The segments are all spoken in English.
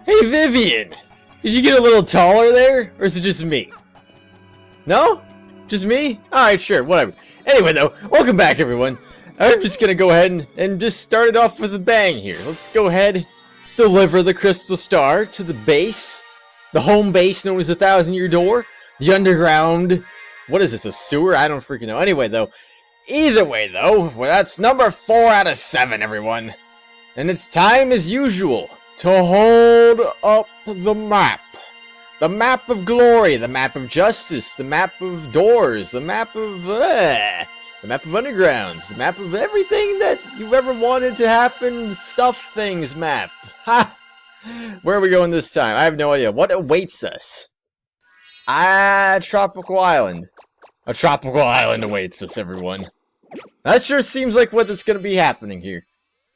Hey, Vivian! Did you get a little taller there? Or is it just me? No? Just me? Alright, sure, whatever. Anyway, though, welcome back, everyone. I'm just gonna go ahead and just start it off with a bang here. Let's go ahead, deliver the crystal star to the base. The home base known as the 1,000-Year Door. The underground... What is this, a sewer? I don't freaking know. Anyway, though. Either way, though, well, that's number 4 out of 7, everyone. And it's time, as usual, to hold up the map. The map of glory, the map of justice, the map of doors, the map of undergrounds, the map of everything that you've ever wanted to happen, stuff things map. Ha! Where are we going this time? I have no idea. What awaits us? Tropical Island. A tropical island awaits us, everyone. That sure seems like what is going to be happening here.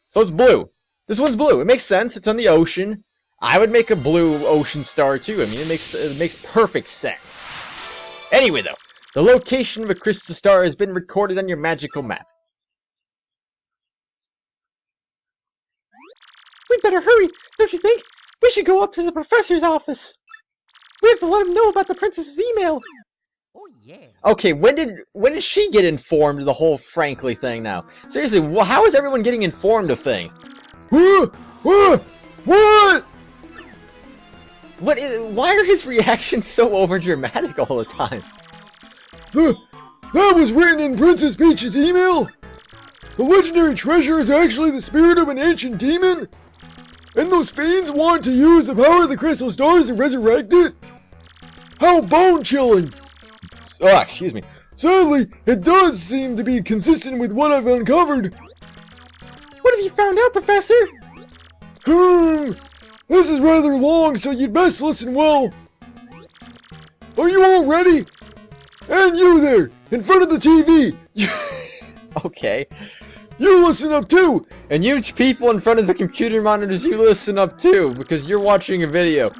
So it's blue. This one's blue. It makes sense. It's on the ocean. I would make a blue ocean star too. I mean, it makes perfect sense. Anyway, though, the location of a crystal star has been recorded on your magical map. We'd better hurry, don't you think? We should go up to the professor's office. We have to let him know about the princess's email. Oh yeah. Okay, when did she get informed of the whole Frankly thing now? Seriously, how is everyone getting informed of things? What? Why are his reactions so overdramatic all the time? That was written in Princess Peach's email? The legendary treasure is actually the spirit of an ancient demon? And those fiends want to use the power of the crystal stars to resurrect it? How bone-chilling! Oh, excuse me. Sadly, it does seem to be consistent with what I've uncovered. What have you found out, Professor? This is rather long, so you'd best listen well. Are you all ready? And you there, in front of the TV! Okay. You listen up too! And you people in front of the computer monitors, you listen up too, because you're watching a video.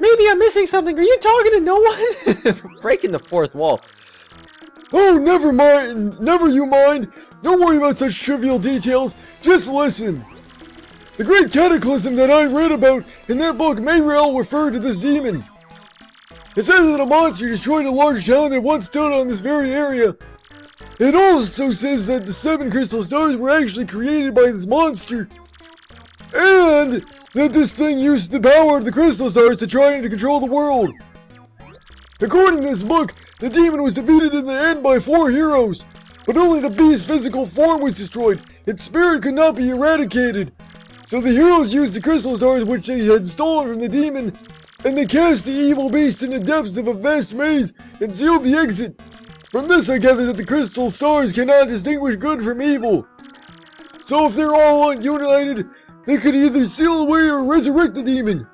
Maybe I'm missing something. Are you talking to no one? Breaking the fourth wall. Oh, never mind. Never you mind. Don't worry about such trivial details. Just listen. The great cataclysm that I read about in that book may well refer to this demon. It says that a monster destroyed a large town that once stood on this very area. It also says that the 7 crystal stars were actually created by this monster. And that this thing used the power of the crystal stars to try and to control the world. According to this book, the demon was defeated in the end by 4 heroes, but only the beast's physical form was destroyed. Its spirit could not be eradicated. So the heroes used the crystal stars which they had stolen from the demon, and they cast the evil beast in the depths of a vast maze and sealed the exit. From this I gather that the crystal stars cannot distinguish good from evil. So if they're all united, they could either seal away or resurrect the demon.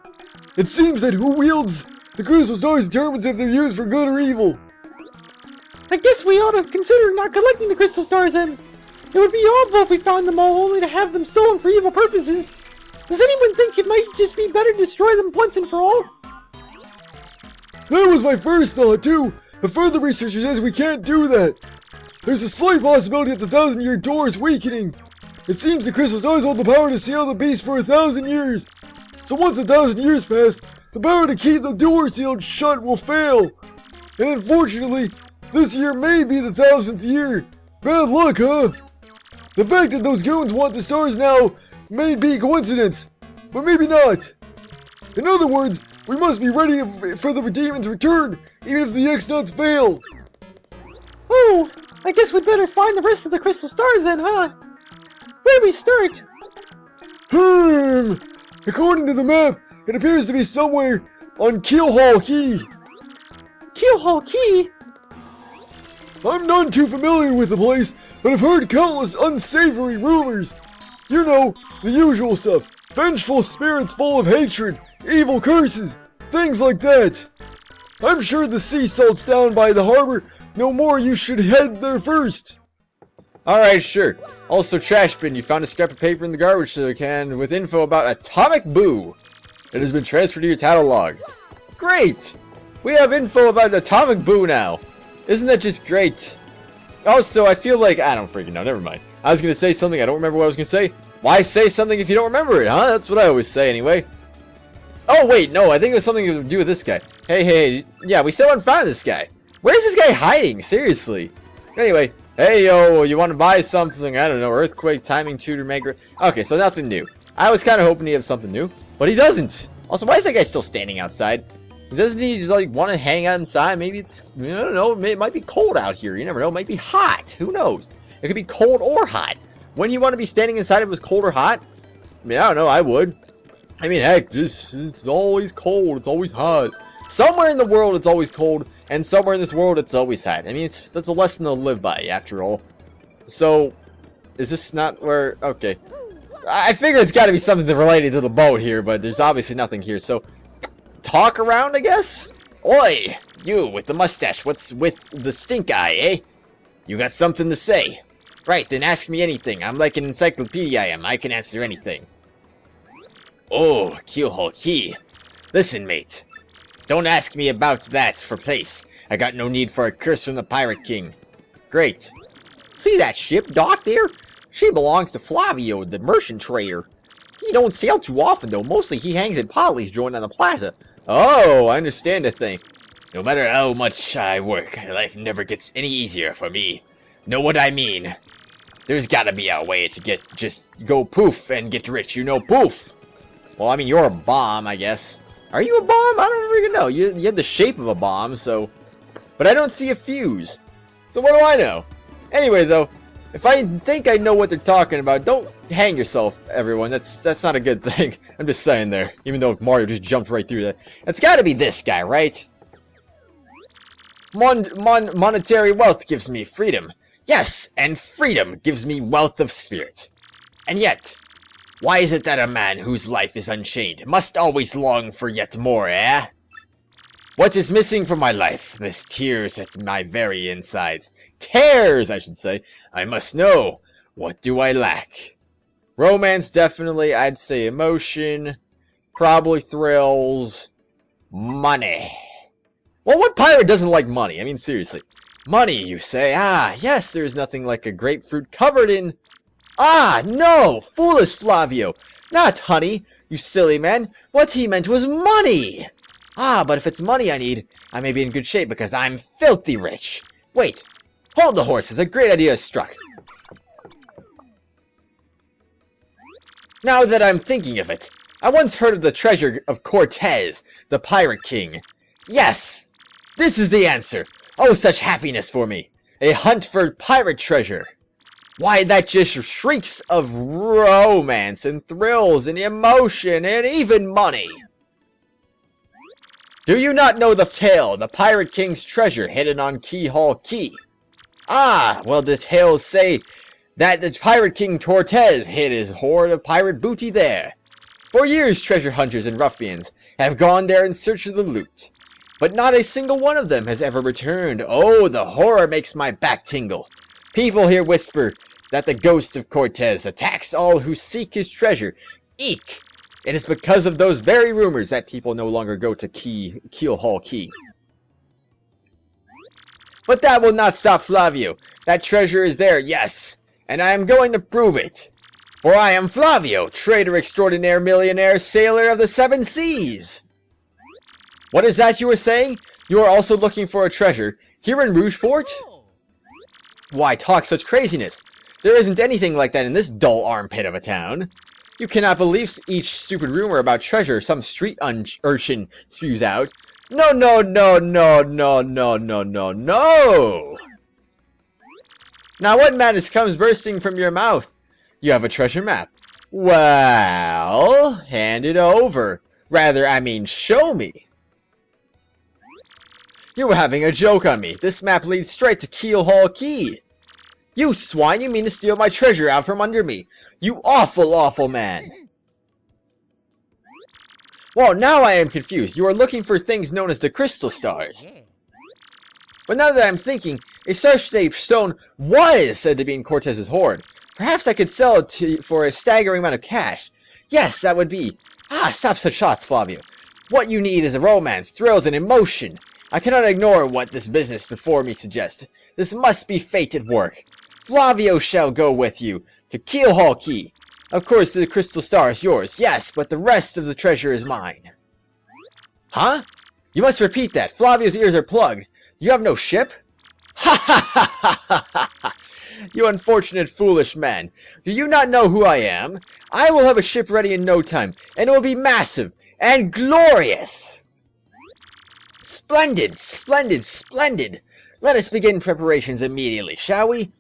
It seems that who wields the crystal stars determines if they're used for good or evil. I guess we ought to consider not collecting the crystal stars then. It would be awful if we found them all only to have them stolen for evil purposes. Does anyone think it might just be better to destroy them once and for all? That was my first thought too, but further research says we can't do that. There's a slight possibility that the 1,000-Year Door is weakening. It seems the crystal stars hold the power to seal the beast for 1,000 years. So once 1,000 years pass, the power to keep the door sealed shut will fail. And unfortunately, this year may be the 1,000th year. Bad luck, huh? The fact that those goons want the stars now may be coincidence, but maybe not. In other words, we must be ready for the demon's return, even if the X-Nauts fail. Oh, I guess we'd better find the rest of the crystal stars then, huh? Where do we start? According to the map, it appears to be somewhere on Keelhaul Key. Keelhaul Key? I'm none too familiar with the place, but I've heard countless unsavory rumors. You know, the usual stuff. Vengeful spirits full of hatred, evil curses, things like that. I'm sure the sea salt's down by the harbor. No more, you should head there first. Alright, sure. Also, trash bin. You found a scrap of paper in the garbage can with info about Atomic Boo. It has been transferred to your title log. Great! We have info about Atomic Boo now. Isn't that just great? Also, I feel like... I don't freaking know. Never mind. I was going to say something. I don't remember what I was going to say. Why say something if you don't remember it, huh? That's what I always say anyway. Oh, wait, no, I think it was something to do with this guy. Hey, yeah, we still haven't found this guy. Where's this guy hiding? Seriously. Anyway, hey, yo, you want to buy something? I don't know, earthquake, timing, tutor, maker. Okay, so nothing new. I was kind of hoping he'd have something new, but he doesn't. Also, why is that guy still standing outside? Doesn't he, like, want to hang out inside? Maybe it's, I don't know, it might be cold out here. You never know, it might be hot. Who knows? It could be cold or hot. Wouldn't you want to be standing inside if it was cold or hot? I mean, I don't know, I would. I mean, heck, it's always cold, it's always hot. Somewhere in the world it's always cold, and somewhere in this world it's always hot. I mean, that's a lesson to live by, after all. So, is this not where... Okay. I figure it's got to be something related to the boat here, but there's obviously nothing here, so... Talk around, I guess? Oi! You, with the mustache, what's with the stink eye, eh? You got something to say? Right, then ask me anything. I'm like an encyclopedia, I am. I can answer anything. Oh, Kyoho-ki. Listen, mate. Don't ask me about that for place. I got no need for a curse from the Pirate King. Great. See that ship docked there? She belongs to Flavio, the merchant trader. He don't sail too often, though. Mostly he hangs at Polly's joint on the plaza. Oh, I understand the thing. No matter how much I work, life never gets any easier for me. Know what I mean? There's gotta be a way to just go poof and get rich, you know, poof. Well, I mean, you're a bomb, I guess. Are you a bomb? I don't even know. You had the shape of a bomb, so... But I don't see a fuse. So what do I know? Anyway, though, if I think I know what they're talking about, don't hang yourself, everyone. That's not a good thing. I'm just saying there, even though Mario just jumped right through that. It's gotta be this guy, right? Monetary wealth gives me freedom. Yes, and freedom gives me wealth of spirit. And yet, why is it that a man whose life is unchained must always long for yet more, eh? What is missing from my life? This tears at my very insides. Tears, I should say. I must know. What do I lack? Romance, definitely. I'd say emotion. Probably thrills. Money. Well, what pirate doesn't like money? I mean, seriously. Money, you say? Ah, yes, there is nothing like a grapefruit covered in... Ah, no! Foolish Flavio! Not honey, you silly man. What he meant was money! Ah, but if it's money I need, I may be in good shape because I'm filthy rich. Wait, hold the horses, a great idea is struck. Now that I'm thinking of it, I once heard of the treasure of Cortez, the Pirate King. Yes! This is the answer! Oh, such happiness for me! A hunt for pirate treasure! Why, that just shrieks of romance and thrills and emotion and even money! Do you not know the tale, the Pirate King's treasure hidden on Keyhole Key? Ah, well, the tales say that the Pirate King Cortez hid his hoard of pirate booty there. For years, treasure hunters and ruffians have gone there in search of the loot, but not a single one of them has ever returned. Oh, the horror makes my back tingle. People here whisper that the ghost of Cortez attacks all who seek his treasure. Eek! It is because of those very rumors that people no longer go to Keelhaul Key. But that will not stop Flavio. That treasure is there, yes, and I am going to prove it. For I am Flavio, trader extraordinaire, millionaire, sailor of the seven seas. What is that you were saying? You are also looking for a treasure here in Rougeport? Why talk such craziness? There isn't anything like that in this dull armpit of a town. You cannot believe each stupid rumor about treasure some street urchin spews out. No, no, no, no, no, no, no, no, no! Now what madness comes bursting from your mouth? You have a treasure map. Well, hand it over. Rather, I mean, show me. You were having a joke on me. This map leads straight to Keelhaul Key. You swine, you mean to steal my treasure out from under me. You awful, awful man. Well, now I am confused. You are looking for things known as the crystal stars. But now that I'm thinking, if such a stone was said to be in Cortez's hoard, perhaps I could sell it for a staggering amount of cash. Yes, that would be. Ah, stop such shots, Flavio. What you need is a romance, thrills, and emotion. I cannot ignore what this business before me suggests. This must be fate at work. Flavio shall go with you to Keelhaul Key. Of course, the crystal star is yours, yes, but the rest of the treasure is mine. Huh? You must repeat that. Flavio's ears are plugged. You have no ship? Ha ha ha ha ha ha! You unfortunate foolish man. Do you not know who I am? I will have a ship ready in no time, and it will be massive and glorious! Splendid, splendid, splendid! Let us begin preparations immediately, shall we?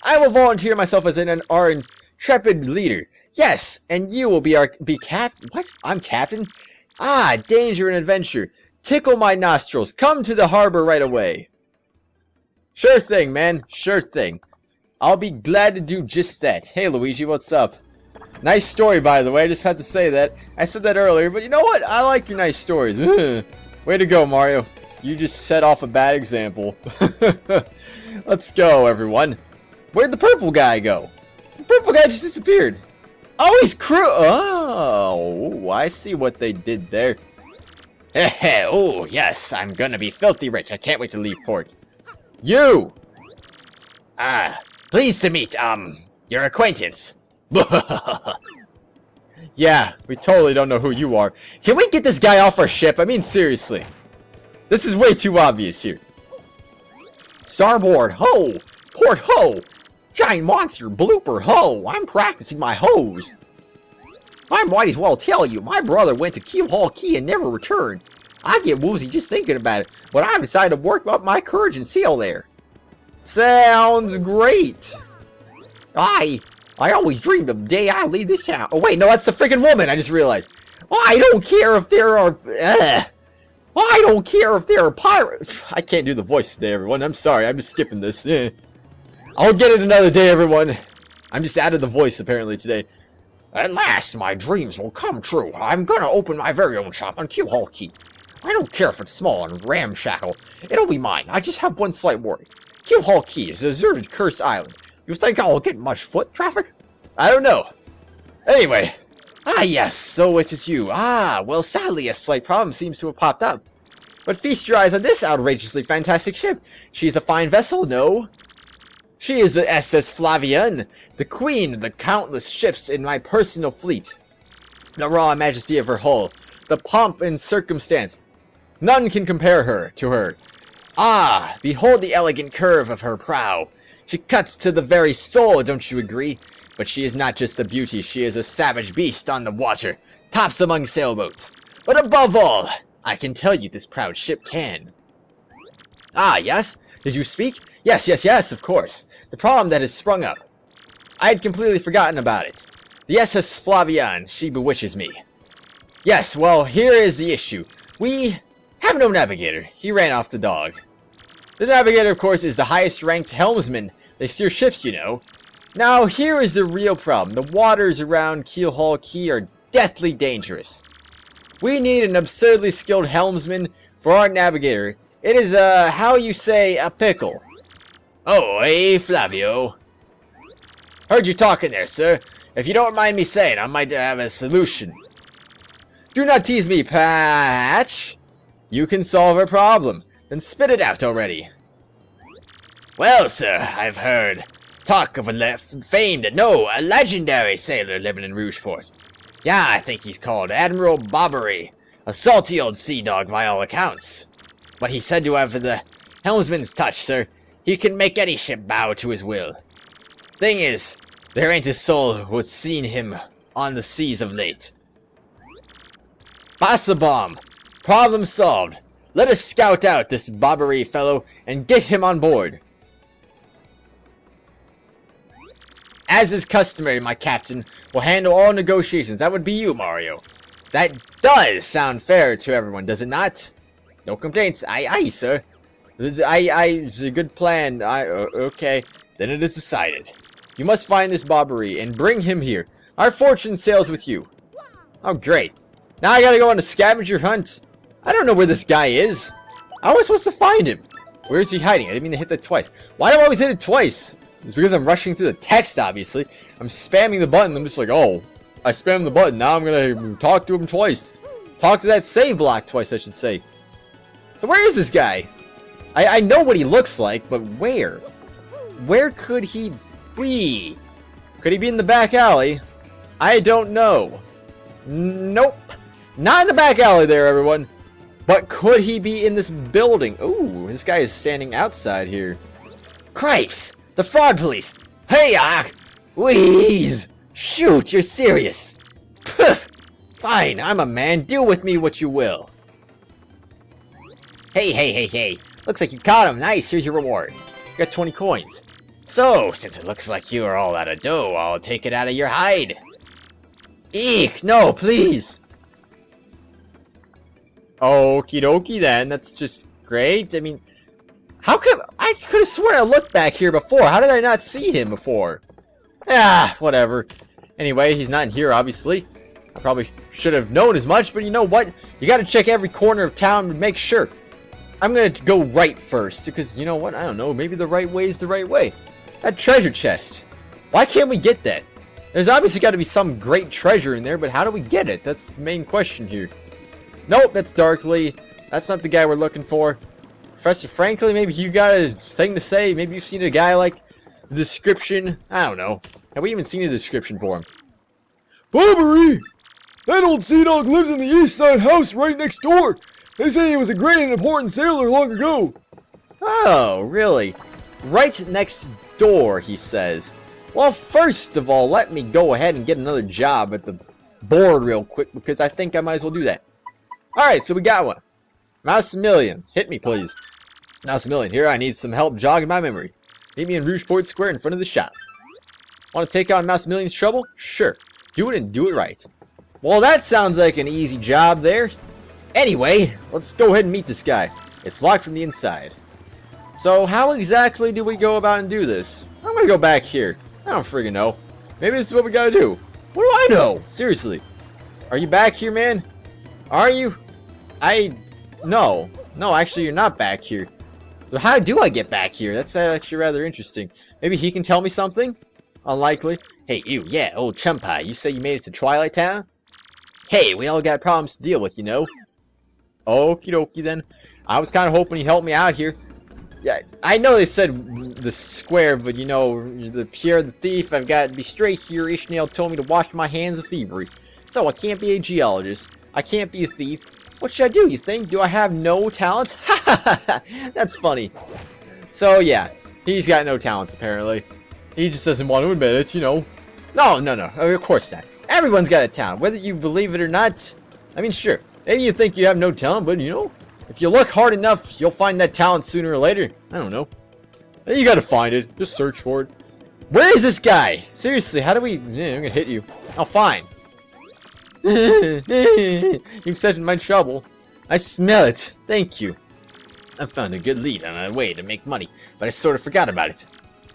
I will volunteer myself as our intrepid leader. Yes, and you will be captain. What? I'm captain? Ah, danger and adventure. Tickle my nostrils. Come to the harbor right away. Sure thing, man. Sure thing. I'll be glad to do just that. Hey, Luigi, what's up? Nice story, by the way. I just had to say that. I said that earlier, but you know what? I like your nice stories. Way to go, Mario. You just set off a bad example. Let's go, everyone. Where'd the purple guy go? The purple guy just disappeared. Oh, he's Oh, I see what they did there. Heh oh, yes, I'm gonna be filthy rich. I can't wait to leave port. You! Pleased to meet, your acquaintance. Yeah, we totally don't know who you are. Can we get this guy off our ship? I mean, seriously. This is way too obvious here. Starboard, ho! Port, ho! Giant monster, blooper, ho! I'm practicing my hose. I might as well tell you, my brother went to Keel Key and never returned. I get woozy just thinking about it, but I decided to work up my courage and sail there. Sounds great. I always dreamed of the day I leave this town. Oh wait, no, that's the freaking woman, I just realized. I don't care if there are... I don't care if there are pirates. I can't do the voice today, everyone. I'm sorry, I'm just skipping this. I'll get it another day, everyone. I'm just out of the voice, apparently, today. At last, my dreams will come true. I'm gonna open my very own shop on Keel Key. I don't care if it's small and ramshackle. It'll be mine. I just have one slight worry. Keel Key is a deserted, cursed island. You think I'll get much foot traffic? I don't know. Anyway. Yes, so it is you. Well, sadly, a slight problem seems to have popped up. But feast your eyes on this outrageously fantastic ship. She's a fine vessel, no? She is the SS Flavian, the queen of the countless ships in my personal fleet. The raw majesty of her hull, the pomp and circumstance. None can compare to her. Behold the elegant curve of her prow. She cuts to the very soul, don't you agree? But she is not just a beauty, she is a savage beast on the water, tops among sailboats. But above all, I can tell you this proud ship can. Yes? Did you speak? Yes, of course. The problem that has sprung up. I had completely forgotten about it. The SS Flavian, she bewitches me. Yes, well, here is the issue. We have no navigator. He ran off the dog. The navigator, of course, is the highest ranked helmsman. They steer ships, you know. Now, here is the real problem. The waters around Keel Key are deathly dangerous. We need an absurdly skilled helmsman for our navigator. It is, how you say, a pickle. Oh, hey, Flavio. Heard you talking there, sir. If you don't mind me saying, I might have a solution. Do not tease me, Patch. You can solve a problem. Then spit it out already. Well, sir, I've heard talk of a a legendary sailor living in Rougeport. Yeah, I think he's called Admiral Bobbery. A salty old sea dog by all accounts. But he's said to have the helmsman's touch, sir. He can make any ship bow to his will. Thing is, there ain't a soul who's seen him on the seas of late. Pass the bomb. Problem solved. Let us scout out this Bobbery fellow and get him on board. As is customary, my captain will handle all negotiations. That would be you, Mario. That does sound fair to everyone, does it not? No complaints. Aye, sir. It's a good plan. Okay. Then it is decided. You must find this Bobbery and bring him here. Our fortune sails with you. Oh, great. Now I gotta go on a scavenger hunt. I don't know where this guy is. How am I supposed to find him? Where is he hiding? I didn't mean to hit that twice. Why do I always hit it twice? It's because I'm rushing through the text, obviously. I'm spamming the button. I'm just like, oh, I spammed the button. Now I'm gonna talk to him twice. Talk to that save block twice, I should say. So where is this guy? I know what he looks like, but where? Where could he be? Could he be in the back alley? I don't know. Nope. Not in the back alley there, everyone. But could he be in this building? Ooh, this guy is standing outside here. Cripes! The fraud police! Hey, Wheeze! Shoot, you're serious! Pff, fine, I'm a man. Deal with me what you will. Hey. Looks like you caught him. Nice, here's your reward. You got 20 coins. So, since it looks like you are all out of dough, I'll take it out of your hide. Eek, no, please. Okie dokie then, that's just great. I mean, how come I could have sworn I looked back here before. How did I not see him before? Ah, whatever. Anyway, he's not in here, obviously. I probably should have known as much, but you know what? You gotta check every corner of town to make sure. I'm gonna go right first, because you know what? I don't know, maybe the right way is the right way. That treasure chest. Why can't we get that? There's obviously got to be some great treasure in there, but how do we get it? That's the main question here. Nope, that's Darkly. That's not the guy we're looking for. Professor Franklin, maybe you got a thing to say? Maybe you've seen a guy like the description? I don't know. Have we even seen a description for him? Bobbery! That old sea dog lives in the east side house right next door. They say he was a great and important sailor long ago. Oh, really? Right next door, he says. Well, first of all, let me go ahead and get another job at the board real quick, because I think I might as well do that. Alright, so we got one. Maximilian, hit me, please. Maximilian, here I need some help jogging my memory. Meet me in Rougeport Square in front of the shop. Want to take on Maximilian's trouble? Sure. Do it and do it right. Well, that sounds like an easy job there. Anyway, let's go ahead and meet this guy. It's locked from the inside. So, how exactly do we go about and do this? I'm gonna go back here. I don't friggin' know. Maybe this is what we gotta do. What do I know? Seriously. Are you back here, man? Are you? No. No, actually, you're not back here. So how do I get back here? That's actually rather interesting. Maybe he can tell me something? Unlikely. Hey, you. Yeah, old chum pie. You say you made it to Twilight Town? Hey, we all got problems to deal with, you know? Okie dokie, then. I was kind of hoping he'd help me out here. Yeah, I know they said the square, but you know, the Pierre the Thief, I've got to be straight here. Ishmael told me to wash my hands of thievery. So I can't be a geologist. I can't be a thief. What should I do, you think? Do I have no talents? Ha ha ha! That's funny. So yeah, he's got no talents apparently. He just doesn't want to admit it, you know. No, of course not. Everyone's got a talent, whether you believe it or not. I mean, sure, maybe you think you have no talent, but you know, if you look hard enough, you'll find that talent sooner or later. I don't know. You gotta find it. Just search for it. Where is this guy? Seriously, how do we... Yeah, I'm gonna hit you. Oh, fine. You accepted my trouble. I smell it. Thank you. I found a good lead on a way to make money, but I sort of forgot about it.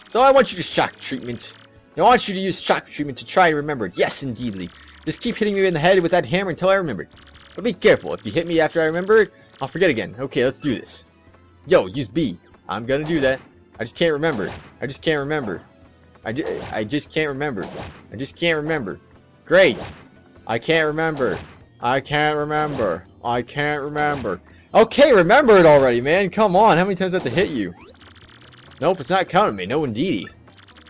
So I want you to shock treatment. I want you to use shock treatment to try and remember it. Yes, indeedly. Just keep hitting me in the head with that hammer until I remember it. But be careful. If you hit me after I remember it, I'll forget again. Okay, let's do this. Yo, use B. I'm gonna do that. I just can't remember. I just can't remember. I just can't remember. I just can't remember. Great. I can't remember. I can't remember. I can't remember. Okay, remember it already, man. Come on. How many times do I have to hit you? Nope, it's not counting me. No, indeedy.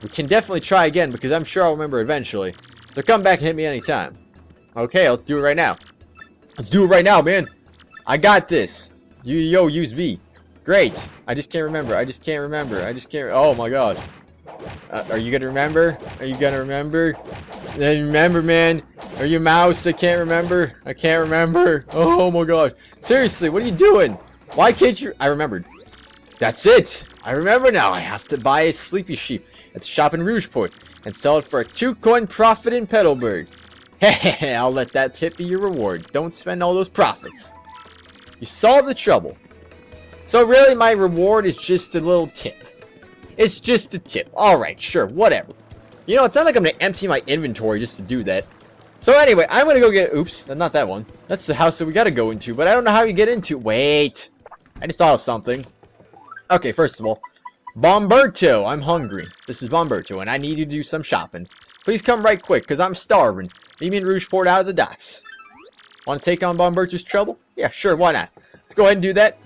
We can definitely try again because I'm sure I'll remember eventually. So come back and hit me anytime. Okay, let's do it right now. Let's do it right now, man. I got this. Yo, use B. Great. I just can't remember. I just can't remember. I just can't. Oh my god. Are you gonna remember? Are you gonna remember? Remember, man. Are you mouse? I can't remember. I can't remember. Oh my god. Seriously, what are you doing? Why can't you? I remembered. That's it. I remember now. I have to buy a sleepy sheep at the shop in Rougeport and sell it for a 2-coin profit in Petalburg. Hehehe, I'll let that tip be your reward. Don't spend all those profits. You solved the trouble. So really, my reward is just a little tip. It's just a tip. Alright, sure, whatever. You know, it's not like I'm going to empty my inventory just to do that. So anyway, I'm going to go get... Oops, not that one. That's the house that we got to go into, but I don't know how you get into... Wait. I just thought of something. Okay, first of all, Bomberto, I'm hungry. This is Bomberto, and I need you to do some shopping. Please come right quick, because I'm starving. Meet me in Rougeport out of the docks. Want to take on Bomberto's trouble? Yeah, sure, why not? Let's go ahead and do that.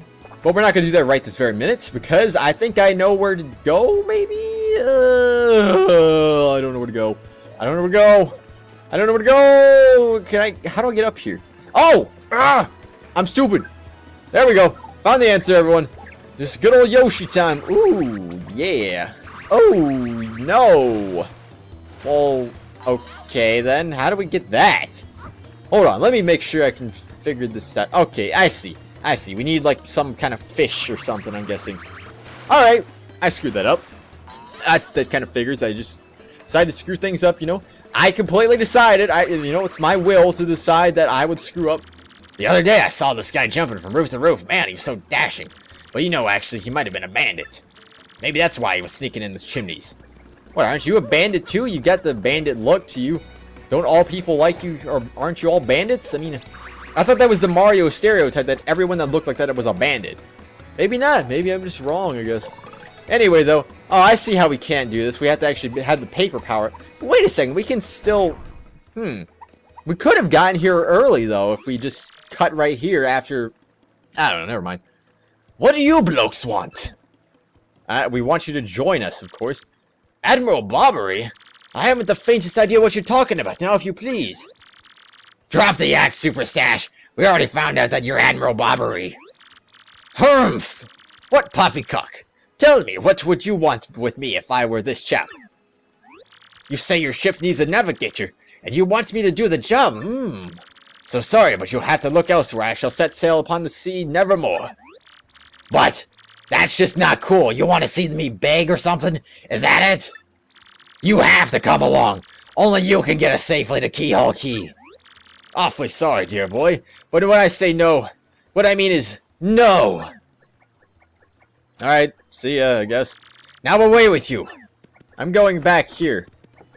But we're not going to do that right this very minute, because I think I know where to go, maybe? I don't know where to go. I don't know where to go. I don't know where to go. How do I get up here? Oh! Ah! I'm stupid. There we go. Found the answer, everyone. Just good old Yoshi time. Ooh, yeah. Oh, no. Well, okay then. How do we get that? Hold on. Let me make sure I can figure this out. Okay, I see. I see. We need, like, some kind of fish or something, I'm guessing. Alright. I screwed that up. That kind of figures. I just decided to screw things up, you know. I completely decided, you know, it's my will to decide that I would screw up. The other day, I saw this guy jumping from roof to roof. Man, he was so dashing. But you know, actually, he might have been a bandit. Maybe that's why he was sneaking in the chimneys. What, aren't you a bandit too? You got the bandit look to you. Don't all people like you, or aren't you all bandits? I mean, I thought that was the Mario stereotype, that everyone that looked like that was a bandit. Maybe not. Maybe I'm just wrong, I guess. Anyway, though. Oh, I see how we can't do this. We have to actually have the paper power. Wait a second. We can still... We could have gotten here early, though, if we just cut right here after... I don't know. Never mind. What do you blokes want? We want you to join us, of course. Admiral Bobbery? I haven't the faintest idea what you're talking about. Now, if you please. Drop the act, Super Stash. We already found out that you're Admiral Bobbery. Humph! What poppycock? Tell me, what would you want with me if I were this chap? You say your ship needs a navigator, and you want me to do the job? So sorry, but you'll have to look elsewhere. I shall set sail upon the sea nevermore. What? That's just not cool. You want to see me beg or something? Is that it? You have to come along. Only you can get us safely to Keyhole Key. Awfully sorry, dear boy. But when I say no, what I mean is no. Alright, see ya, I guess. Now away with you. I'm going back here.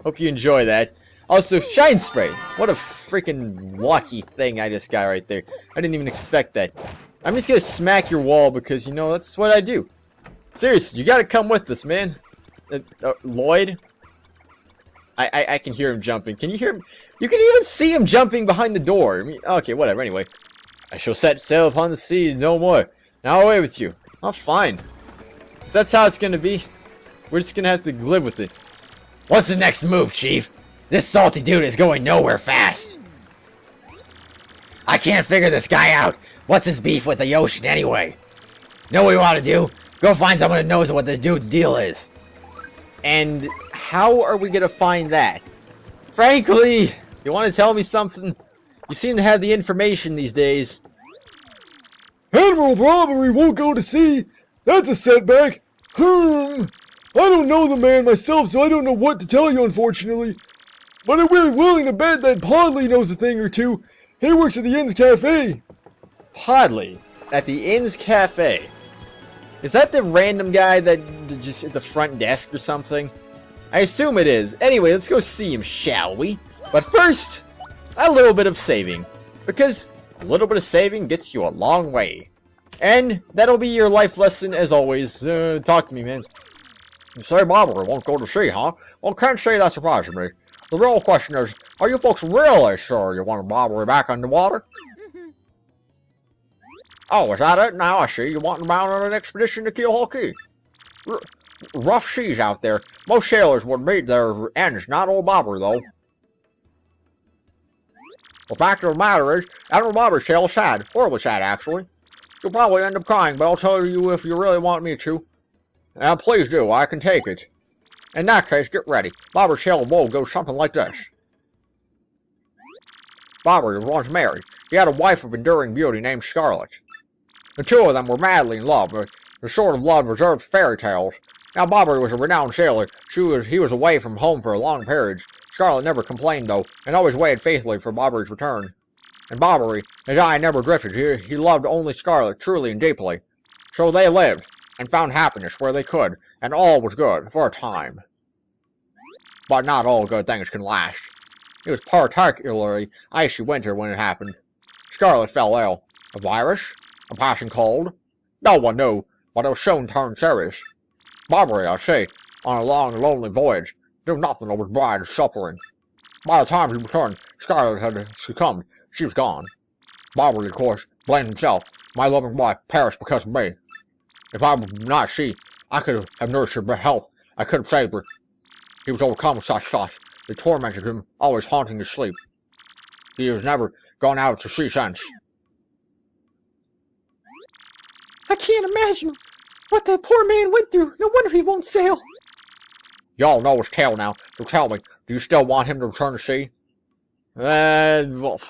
Hope you enjoy that. Also, Shine Spray. What a freaking lucky thing I just got right there. I didn't even expect that. I'm just gonna smack your wall because, you know, that's what I do. Seriously, you gotta come with us, man. Lloyd? I can hear him jumping. Can you hear him? You can even see him jumping behind the door. I mean, okay, whatever. Anyway. I shall set sail upon the sea no more. Now away with you. Oh, fine. So that's how it's gonna be. We're just gonna have to live with it. What's the next move, Chief? This salty dude is going nowhere fast. I can't figure this guy out. What's his beef with the ocean anyway? Know what we want to do? Go find someone who knows what this dude's deal is. And how are we gonna find that? Frankly, you want to tell me something? You seem to have the information these days. Admiral Bobbery won't go to sea. That's a setback. I don't know the man myself, so I don't know what to tell you, unfortunately. But I'm really willing to bet that Podley knows a thing or two. He works at the Inn's Cafe. Podley? At the Inn's Cafe? Is that the random guy that just at the front desk or something? I assume it is. Anyway, let's go see him, shall we? But first, a little bit of saving. Because a little bit of saving gets you a long way. And that'll be your life lesson as always. Talk to me, man. You say Bobbery won't go to sea, huh? Well, can't say that surprises me. The real question is, are you folks really sure you want Bobbery back on the water? Oh, is that it? Now I see you want him out on an expedition to Keyhole Key. Rough seas out there. Most sailors would meet their ends, not old Bobbery, though. The fact of the matter is, Admiral Bobbery's tale is sad. Horribly sad, actually. You'll probably end up crying, but I'll tell you if you really want me to. Please do. I can take it. In that case, get ready. Bobbery's tale of woe goes something like this. Bobbery was once married. He had a wife of enduring beauty named Scarlet. The two of them were madly in love, but the sort of love reserved fairy tales. Now, Bobbery was a renowned sailor. He was away from home for a long period. Scarlet never complained, though, and always waited faithfully for Bobbery's return. And Bobbery, his eye never drifted. He loved only Scarlet, truly and deeply. So they lived, and found happiness where they could, and all was good, for a time. But not all good things can last. It was particularly icy winter when it happened. Scarlet fell ill. A virus? A passing cold? No one knew, but it was soon turned serious. Bobbery, I say, on a long, lonely voyage, knew nothing of his bride's suffering. By the time he returned, Scarlet had succumbed. She was gone. Bobbery, of course, blamed himself. My loving wife perished because of me. If I were not she, I could have nursed her health. I could have saved her. He was overcome with such thoughts. They tormented him, always haunting his sleep. He has never gone out to sea since. can't imagine what that poor man went through. No wonder he won't sail. Y'all know his tale now, so tell me, do you still want him to return to sea? Well,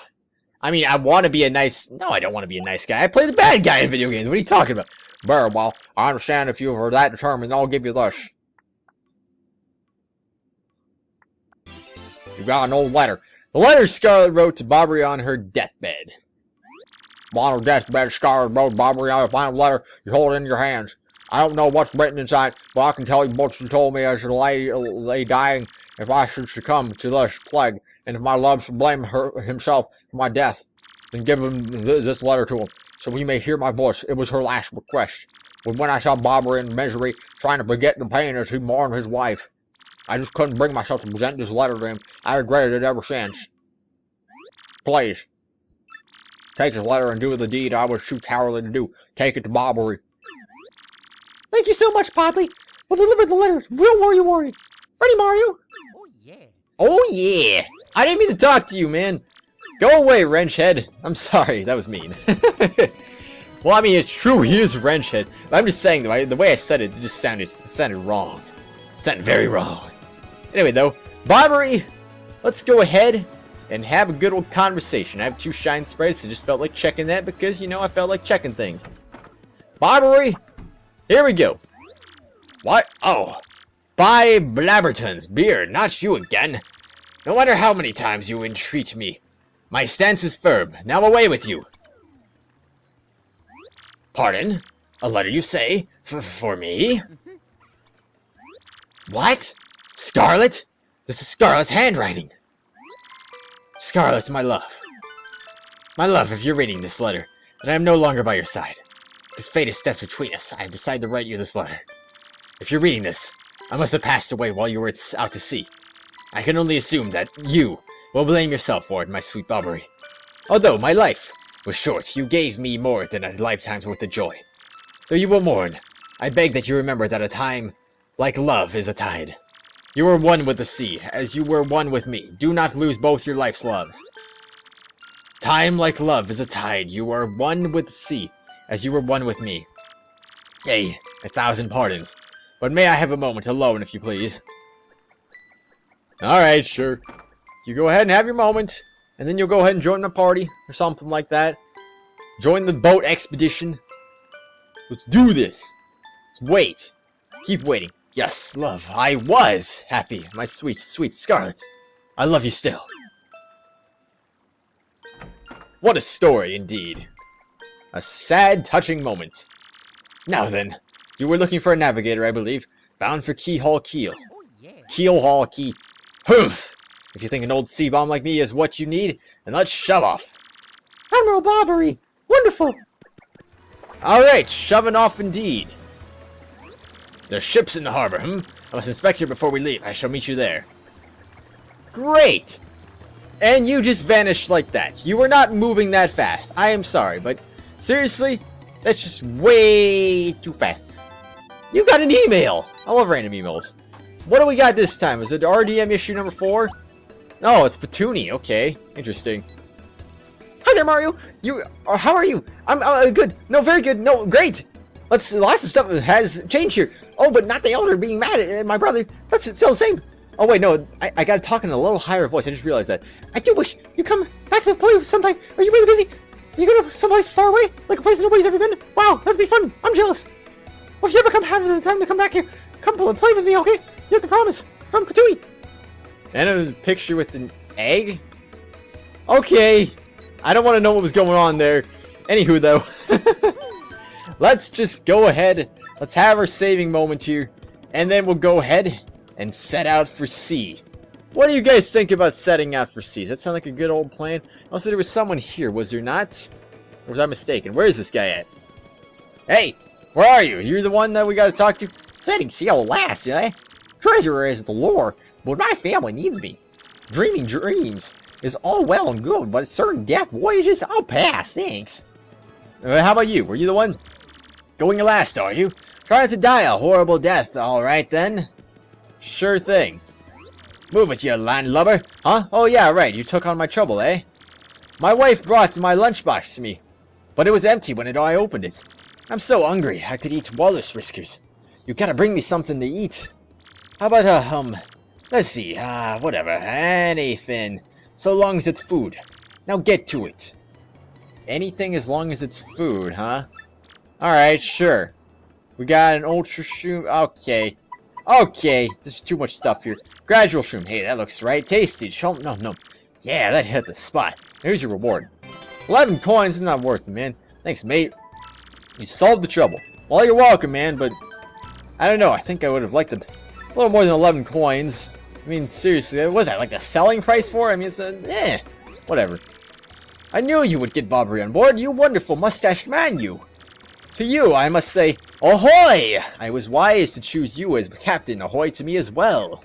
I mean, I want to be a nice... No, I don't want to be a nice guy. I play the bad guy in video games. What are you talking about? Very well, I understand if you were that determined, I'll give you this. You got an old letter. The letter Scarlet wrote to Bobbery on her deathbed. On her deathbed, Scarlet wrote Bobbery on a final letter you hold in your hands. I don't know what's written inside, but I can tell you what she told me as she lay dying if I should succumb to this plague, and if my love should blame himself for my death, then give him this letter to him, so he may hear my voice. It was her last request. But when I saw Bobbery in misery, trying to forget the pain as he mourned his wife, I just couldn't bring myself to present this letter to him. I regretted it ever since. Please, take this letter and do the deed I was too cowardly to do. Take it to Bobbery. Thank you so much, Podley. We'll deliver the letter. We'll worry. Ready, Mario? Oh, yeah. Oh, yeah. I didn't mean to talk to you, man. Go away, Wrenchhead. I'm sorry, that was mean. Well, I mean, it's true, he is Wrenchhead. But I'm just saying, the way I said it, it just sounded wrong. It sounded very wrong. Anyway, though, Bobbery, let's go ahead and have a good old conversation. I have 2 shine sprites, so I just felt like checking that because, you know, I felt like checking things. Bobbery, here we go. What? Oh. By Blabberton's beard, not you again. No matter how many times you entreat me. My stance is firm. Now away with you. Pardon? A letter you say? For me? What? Scarlet? This is Scarlet's handwriting. Scarlet, my love. My love, if you're reading this letter, then I am no longer by your side. Because fate has stepped between us, I have decided to write you this letter. If you're reading this, I must have passed away while you were out to sea. I can only assume that you will blame yourself for it, my sweet Bobbery. Although my life was short, you gave me more than a lifetime's worth of joy. Though you will mourn, I beg that you remember that a time like love is a tide. You were one with the sea, as you were one with me. Do not lose both your life's loves. Time like love is a tide. You are one with the sea, as you were one with me. Yea, 1,000 pardons. But may I have a moment alone, if you please? Alright, sure. You go ahead and have your moment, and then you'll go ahead and join the party, or something like that. Join the boat expedition. Let's do this. Let's wait. Keep waiting. Yes, love, I was happy, my sweet, sweet Scarlet. I love you still. What a story, indeed. A sad, touching moment. Now then, you were looking for a navigator, I believe, bound for Keyhole Keel. Oh, yeah. Keel Hall Key. Humph! If you think an old sea bomb like me is what you need, then let's shove off. Admiral Bobbery. Wonderful. Alright, shoving off indeed. There's ships in the harbor, I must inspect it before we leave. I shall meet you there. Great! And you just vanished like that. You were not moving that fast. I am sorry, but seriously, that's just way too fast. You got an email! I love random emails. What do we got this time? Is it RDM issue number 4? Oh, it's Petuni. Okay, interesting. Hi there, Mario. How are you? I'm good. No, very good. No, great. Lots of stuff has changed here. Oh, but not the elder being mad at my brother. That's still the same. Oh wait, no, I gotta talk in a little higher voice. I just realized that. I do wish you come back to the play sometime. Are you really busy? Are you going to someplace far away? Like a place nobody's ever been? Wow, that'd be fun. I'm jealous. Well, if you ever have the time to come back here, come play with me, okay? You have to promise. From Petuni. And a picture with an egg? Okay. I don't want to know what was going on there. Anywho, though. Let's just go ahead. Let's have our saving moment here. And then we'll go ahead and set out for sea. What do you guys think about setting out for sea? Does that sound like a good old plan? Also, there was someone here, was there not? Or was I mistaken? Where is this guy at? Hey, where are you? You're the one that we gotta talk to? Setting sail last, eh? Treasure is the lure, but my family needs me. Dreaming dreams is all well and good, but certain death voyages, I'll pass, thanks. How about you? Were you the one? Going last, are you? Trying to die a horrible death, alright then. Sure thing. Move it, you landlubber. Huh? Oh yeah, right, you took on my trouble, eh? My wife brought my lunchbox to me, but it was empty when I opened it. I'm so hungry, I could eat walrus whiskers. You gotta bring me something to eat. How about, let's see, whatever, anything. So long as it's food. Now get to it. Anything as long as it's food, huh? Alright, sure. We got an ultra shroom. Okay. Okay, there's too much stuff here. Gradual shroom. Hey, that looks right. Tasty. No. Yeah, that hit the spot. Here's your reward. 11 coins is not worth it, man. Thanks, mate. You solved the trouble. Well, you're welcome, man, but I don't know. I think I would have liked a little more than 11 coins. I mean, seriously, what was that, like the selling price for it? I mean, it's whatever. I knew you would get Bobbery on board, you wonderful mustached man, you. To you, I must say, ahoy! I was wise to choose you as captain, ahoy to me as well.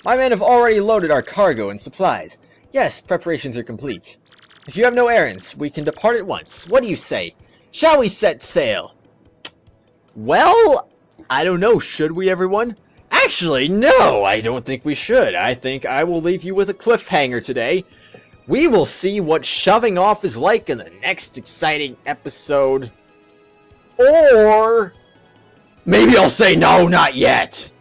My men have already loaded our cargo and supplies. Yes, preparations are complete. If you have no errands, we can depart at once. What do you say? Shall we set sail? Well, I don't know, should we, everyone? Actually, no, I don't think we should. I think I will leave you with a cliffhanger today. We will see what shoving off is like in the next exciting episode. Or maybe I'll say no, not yet.